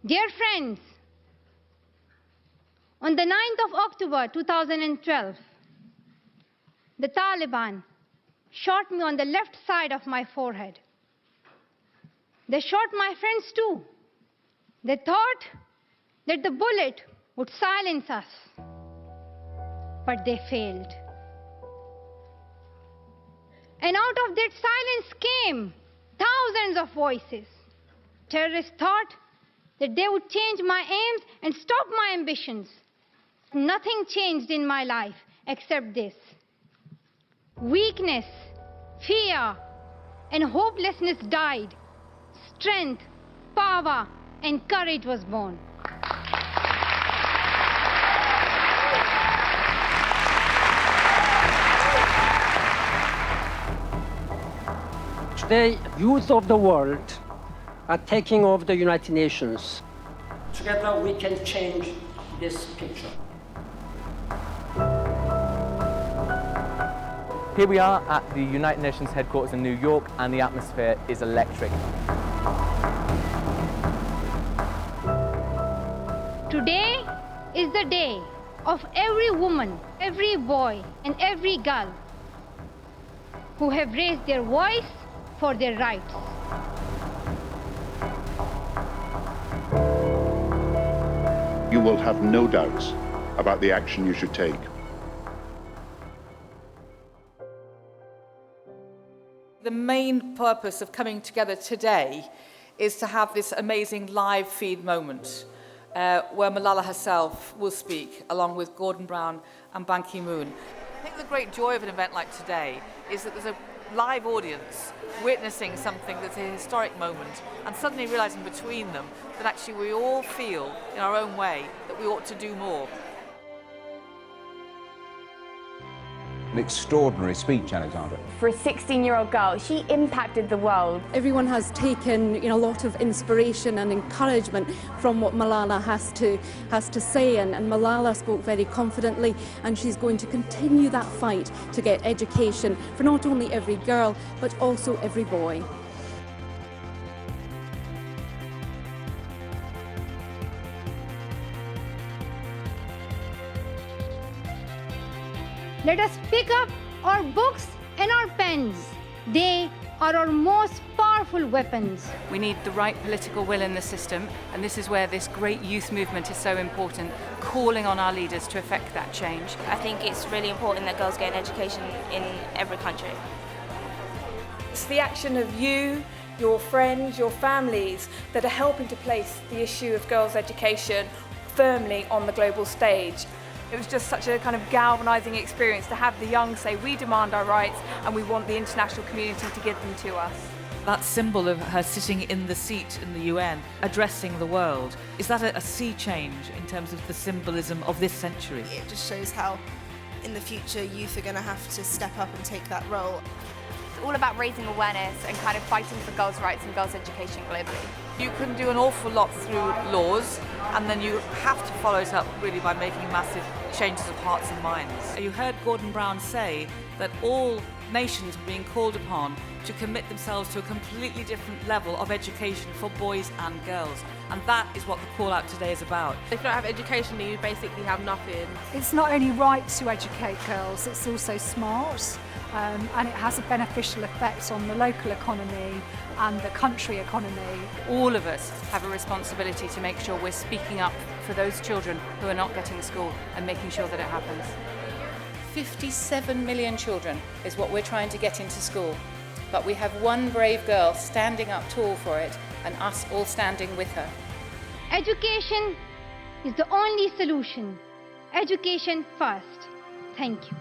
Dear friends, on the 9th of October 2012, the Taliban shot me on the left side of my forehead. They shot my friends too. They thought that the bullet would silence us, but they failed. And out of that silence came thousands of voices. Terrorists thought that they would change my aims and stop my ambitions. Nothing changed in my life except this. Weakness, fear, and hopelessness died. Strength, power, and courage was born. Today, youth of the world are taking over the United Nations. Together, we can change this picture. Here we are at the United Nations headquarters in New York, and the atmosphere is electric. Today is the day of every woman, every boy, and every girl who have raised their voice for their rights. You will have no doubts about the action you should take. The main purpose of coming together today is to have this amazing live feed moment where Malala herself will speak along with Gordon Brown and Ban Ki-moon. I think the great joy of an event like today is that there's a live audience witnessing something that's a historic moment and suddenly realising between them that actually we all feel in our own way that we ought to do more. An extraordinary speech, Alexandra. For a 16-year-old girl, she impacted the world. Everyone has taken a lot of inspiration and encouragement from what Malala has to say, and Malala spoke very confidently, and she's going to continue that fight to get education for not only every girl but also every boy. Let us pick up our books and our pens. They are our most powerful weapons. We need the right political will in the system, and this is where this great youth movement is so important, calling on our leaders to effect that change. I think it's really important that girls get an education in every country. It's the action of you, your friends, your families that are helping to place the issue of girls' education firmly on the global stage. It was just such a kind of galvanising experience to have the young say, we demand our rights and we want the international community to give them to us. That symbol of her sitting in the seat in the UN, addressing the world, is that a sea change in terms of the symbolism of this century? It just shows how in the future youth are going to have to step up and take that role. It's all about raising awareness and kind of fighting for girls' rights and girls' education globally. You can do an awful lot through laws, and then you have to follow it up really by making massive changes of hearts and minds. You heard Gordon Brown say that all nations are being called upon to commit themselves to a completely different level of education for boys and girls, and that is what the call out today is about. If you don't have education, you basically have nothing. It's not only right to educate girls, it's also smart, and it has a beneficial effect on the local economy and the country economy. All of us have a responsibility to make sure we're speaking up for those children who are not getting to school and making sure that it happens. 57 million children is what we're trying to get into school, but we have one brave girl standing up tall for it and us all standing with her. Education is the only solution. Education first. Thank you.